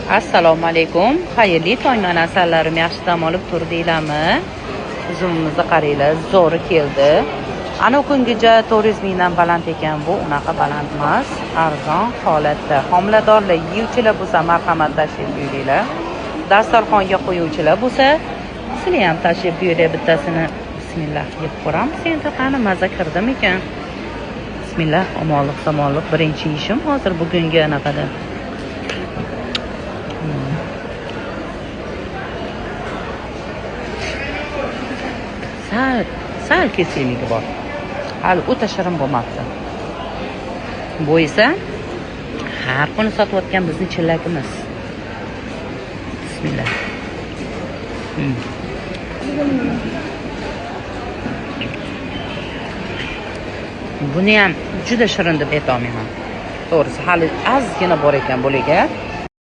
Assalomu alaykum. Xayrli tongdan asarlarim yaxshi dam olib turdinglarmi? Uzumimizni qaranglar, zo'ri keldi. Ana kungacha 400 mingdan baland ekan, bu unaqa baland emas, arzon holatda. Homiladorlar, yeyuvchilar bo'lsa marhamat tashrif buyuringlar. Dasturxonga qo'yuvchilar bo'lsa, sizlar ham tashrif buyuring, bittasini bismillah yeb ko'ramiz. Endi qani maza kirdimi ekan? Bismillah, omonlik, birinchi ishim hozir bugungi anaqada. Sal kesiligi bor. Hali o'ta shirin bo'lmoqda. Bu esa har kuni sotayotgan bizning chillakimiz. Bismillah. Buni ham juda shirin deb ayta olmayman. To'g'risi, hali ozgina bor ekan bo'liga.